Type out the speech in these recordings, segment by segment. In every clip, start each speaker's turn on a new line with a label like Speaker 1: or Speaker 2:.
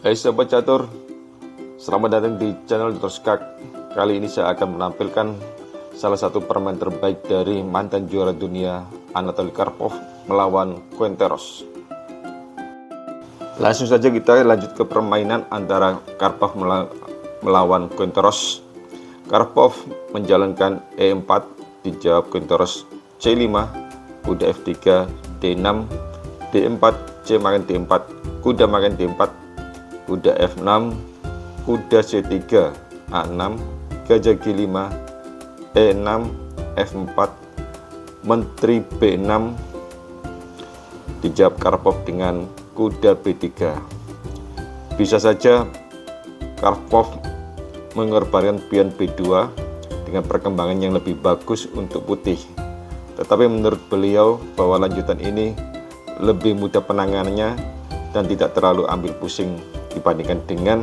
Speaker 1: Hai Sobat Catur, selamat datang di channel Dr. Skak. Kali ini saya akan menampilkan salah satu permain terbaik dari mantan juara dunia Anatoly Karpov melawan Quinteros. Langsung saja kita lanjut ke permainan antara Karpov melawan Quinteros. Karpov menjalankan E4, dijawab Quinteros C5, kuda F3, D6, D4, C makan D4, kuda makan D4, kuda F6, kuda C3, A6, gajah G5, E6, F4, menteri B6, dijawab Karpov dengan kuda B3. Bisa saja Karpov mengorbankan pion B2 dengan perkembangan yang lebih bagus untuk putih. Tetapi menurut beliau bahwa lanjutan ini lebih mudah penanganannya dan tidak terlalu ambil pusing dibandingkan dengan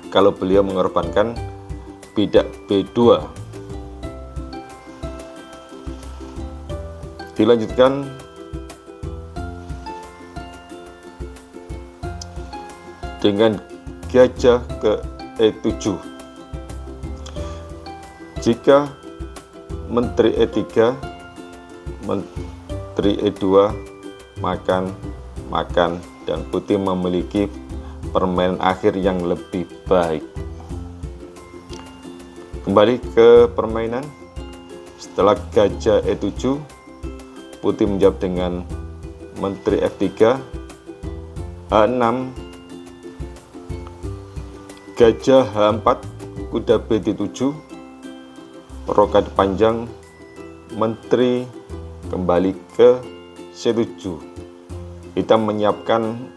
Speaker 1: kalau beliau mengorbankan bidak B2. Dilanjutkan dengan gajah ke E7. Jika menteri E3, menteri E2 makan, dan putih memiliki permainan akhir yang lebih baik. Kembali ke permainan. Setelah gajah E7, putih menjawab dengan menteri F3, H6, gajah H4, kuda BD7, rokade panjang, menteri kembali ke C7. Hitam menyiapkan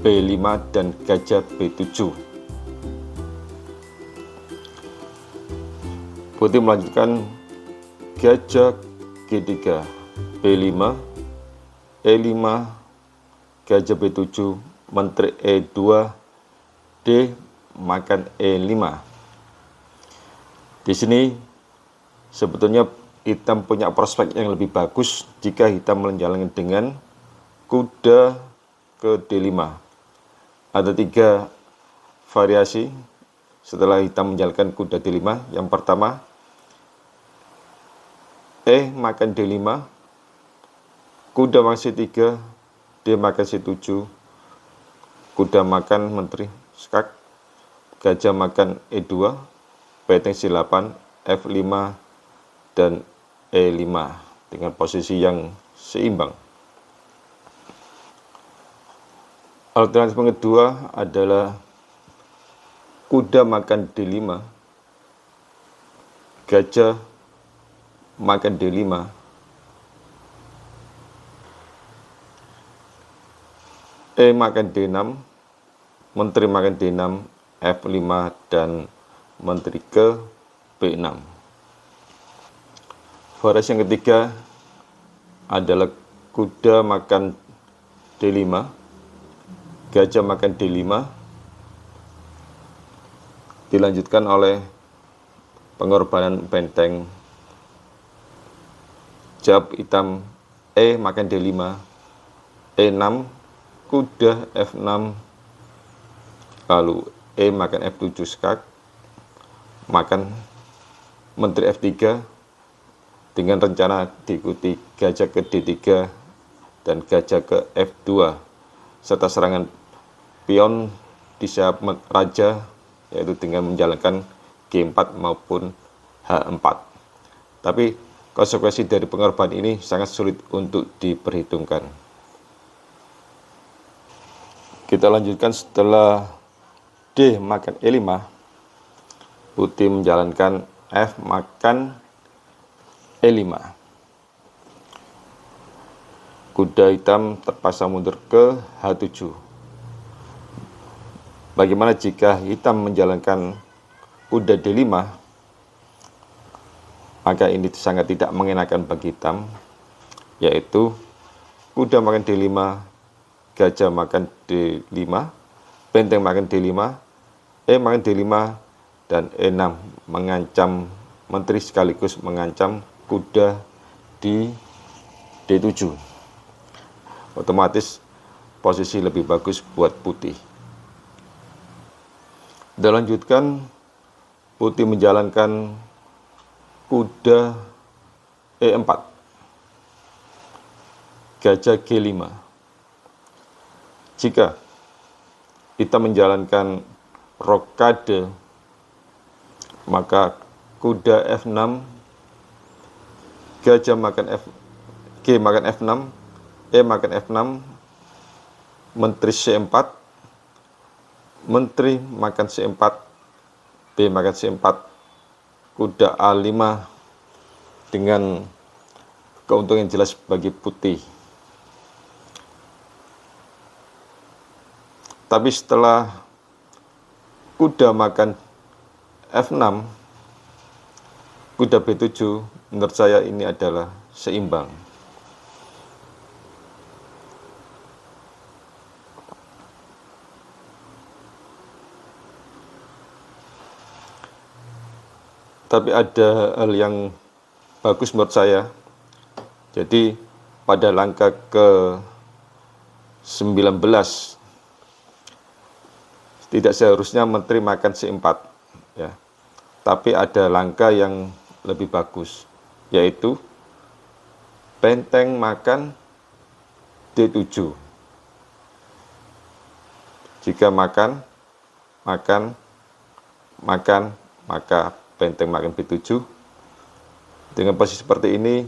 Speaker 1: B5 dan gajah B7. Putih melanjutkan gajah G3, B5, E5, gajah B7, menteri E2, D makan E5. Di sini sebetulnya hitam punya prospek yang lebih bagus jika hitam menjalankan dengan kuda ke D5. Ada 3 variasi setelah hitam menjalankan kuda D5. Yang pertama, E makan D5, kuda makan C3, D makan C7, kuda makan menteri skak, gajah makan E2, benteng C8, F5, dan E5 dengan posisi yang seimbang. Alternatif yang kedua adalah kuda makan D5, gajah makan D5, E makan D6, menteri makan D6, F5, dan menteri ke B6. Variasi yang ketiga adalah kuda makan D5, gajah makan D5, dilanjutkan oleh pengorbanan benteng. Jawab hitam E makan D5, E6, kuda F6, lalu E makan F7 skak, makan menteri F3 dengan rencana diikuti gajah ke D3 dan gajah ke F2 serta serangan pion di sayap raja, yaitu dengan menjalankan G4 maupun H4. Tapi konsekuensi dari pengorbanan ini sangat sulit untuk diperhitungkan. Kita lanjutkan. Setelah D makan E5, putih menjalankan F makan E5. Kuda hitam terpaksa mundur ke H7. Bagaimana jika hitam menjalankan kuda D5? Maka ini sangat tidak mengenakan bagi hitam, yaitu kuda makan D5, gajah makan D5, benteng makan D5, E makan D5, dan E6 mengancam menteri sekaligus mengancam kuda di D7. Otomatis posisi lebih bagus buat putih. Kita lanjutkan, putih menjalankan kuda E4, gajah G5. Jika hitam menjalankan rokade, maka kuda F6, gajah makan G makan F6, E makan F6, menteri C4, menteri makan C4, B makan C4, kuda A5 dengan keuntungan jelas bagi putih. Tapi setelah kuda makan F6, kuda B7, menurut saya ini adalah seimbang. Tapi ada hal yang bagus menurut saya. Jadi pada langkah ke-19 tidak seharusnya menteri makan C4 ya. Tapi ada langkah yang lebih bagus, yaitu benteng makan D7. Jika makan, maka benteng makan B7. Dengan posisi seperti ini,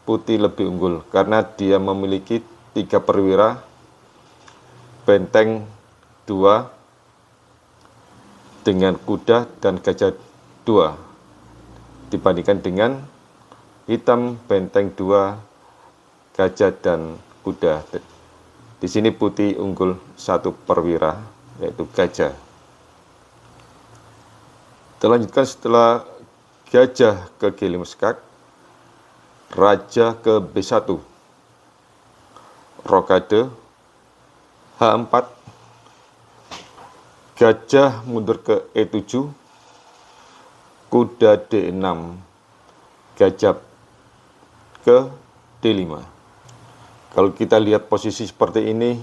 Speaker 1: putih lebih unggul karena dia memiliki 3 perwira, benteng 2 dengan kuda dan gajah 2, dibandingkan dengan hitam benteng 2, gajah dan kuda. Di sini putih unggul 1 perwira, yaitu gajah. Kita lanjutkan, setelah gajah ke G5 skak, raja ke B1, rokade H4, gajah mundur ke E7, kuda D6, gajah ke D5. Kalau kita lihat posisi seperti ini,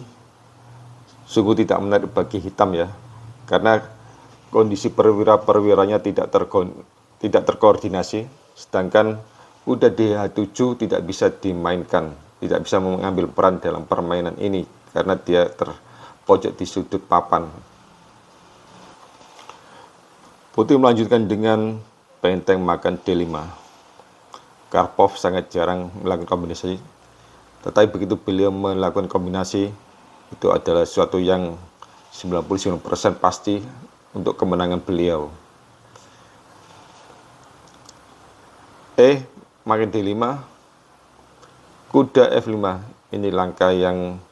Speaker 1: sungguh tidak menarik bagi hitam ya, karena kondisi perwira-perwiranya tidak terkoordinasi, sedangkan kuda DH7 tidak bisa dimainkan, tidak bisa mengambil peran dalam permainan ini, karena dia terpojok di sudut papan. Putih melanjutkan dengan benteng makan D5. Karpov sangat jarang melakukan kombinasi, tetapi begitu beliau melakukan kombinasi, itu adalah sesuatu yang 99% pasti untuk kemenangan beliau. E makan D5, kuda F5, ini langkah yang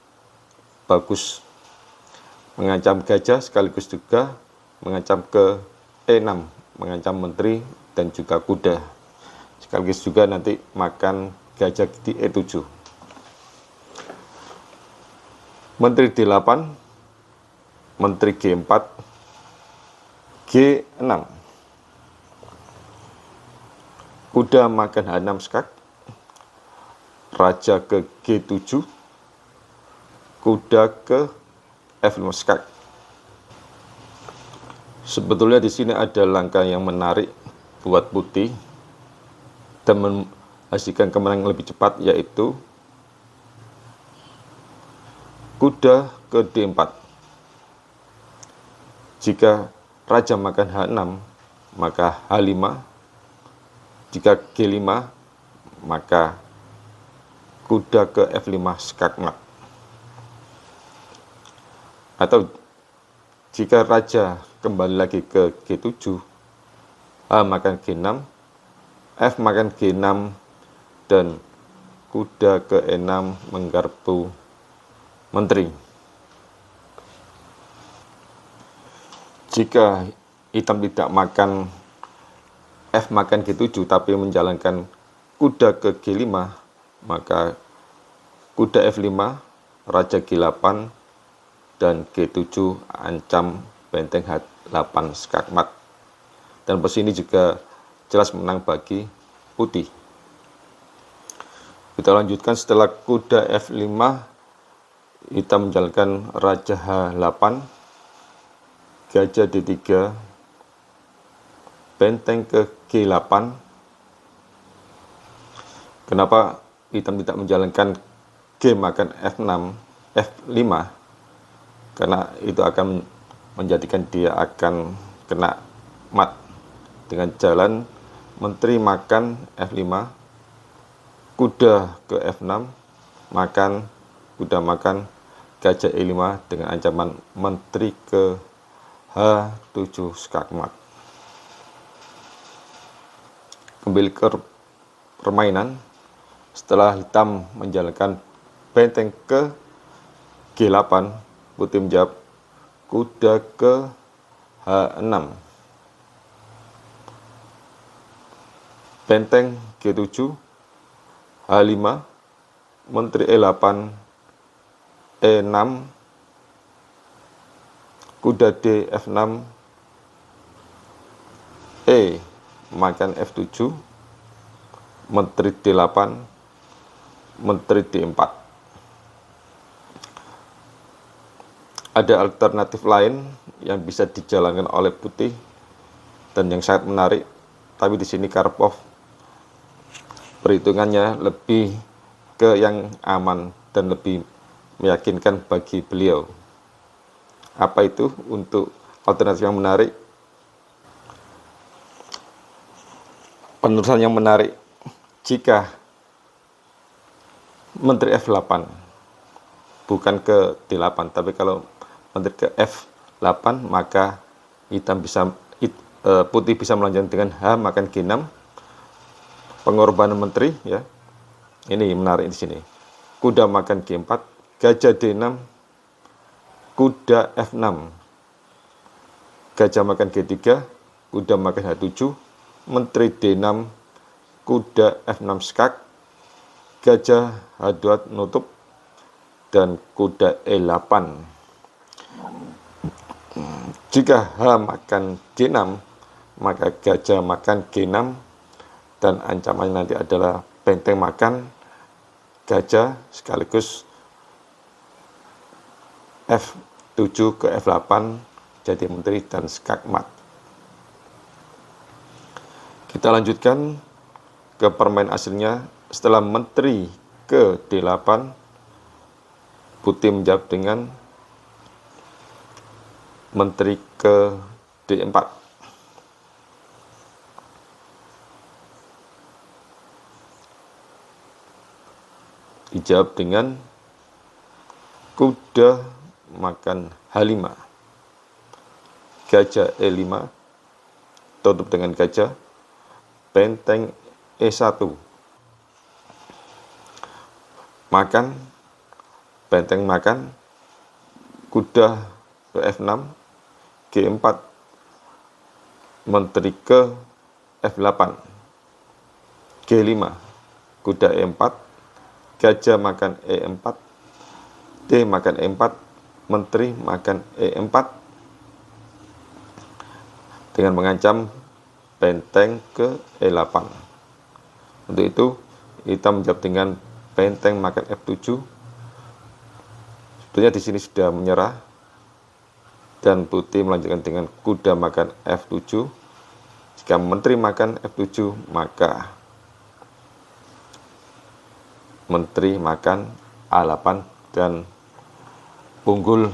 Speaker 1: bagus, mengancam gajah sekaligus juga mengancam ke E6, mengancam menteri dan juga kuda, sekaligus juga nanti makan gajah di E7. Menteri D8, menteri G4, G6, kuda makan H6 skak, raja ke G7, kuda ke F5 skak. Sebetulnya di sini ada langkah yang menarik buat putih dan menghasilkan kemenangan lebih cepat, yaitu kuda ke D4. Jika raja makan H6, maka H5. Jika G5, maka kuda ke F5 skak mat. Atau jika raja kembali lagi ke G7, H makan G6, F makan G6, dan kuda ke E6 menggarpu menteri. Jika hitam tidak makan F makan G7 tapi menjalankan kuda ke G5, maka kuda F5, raja G8, dan G7 ancam benteng H8 skakmat. Dan posisi ini juga jelas menang bagi putih. Kita lanjutkan, setelah kuda F5, hitam menjalankan raja H8, gajah D3, benteng ke G8. Kenapa hitam tidak menjalankan G makan F6, F5? Karena itu akan menjadikan dia akan kena mat. Dengan jalan menteri makan F5, kuda ke F6, makan, kuda makan, gajah E5 dengan ancaman menteri ke H7 skakmat. Kembali ke permainan, setelah hitam menjalankan benteng ke G8, putih menjawab kuda ke H6, benteng G7, H5, menteri E8, E6, kuda D F6, E makan F7, menteri D8, menteri D4. Ada alternatif lain yang bisa dijalankan oleh putih dan yang sangat menarik, tapi di sini Karpov perhitungannya lebih ke yang aman dan lebih meyakinkan bagi beliau. Apa itu untuk alternatif yang menarik? Penerusan yang menarik, jika menteri F8 bukan ke D8, tapi kalau menteri ke F8, maka putih bisa melanjutkan dengan H makan G6, pengorbanan menteri, ya. Ini menarik di sini. Kuda makan G4, gajah D6, kuda F6, gajah makan G3, kuda makan H7, menteri D6, kuda F6 skak, gajah H2 nutup, dan kuda E8. Jika H makan G6, maka gajah makan G6, dan ancamannya nanti adalah benteng makan gajah sekaligus F7 ke F8 jadi menteri dan skakmat. Kita lanjutkan ke permain aslinya. Setelah menteri ke D8, putih menjawab dengan menteri ke D4. Dijawab dengan kuda makan H5, gajah E5, tutup dengan gajah, benteng E1, makan, benteng makan, kuda ke F6, G4, menteri ke F8, G5, kuda E4, gajah makan E4, D makan E4, menteri makan E4, dengan mengancam benteng ke E8. Untuk itu, hitam menjawab dengan benteng makan F7. Sebetulnya di sini sudah menyerah, dan putih melanjutkan dengan kuda makan F7. Jika menteri makan F7, maka menteri makan A8 dan unggul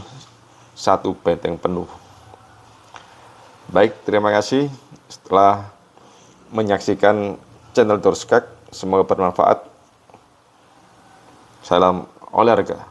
Speaker 1: satu benteng penuh. Baik, terima kasih setelah menyaksikan channel Dorskak. Semoga bermanfaat. Salam olahraga.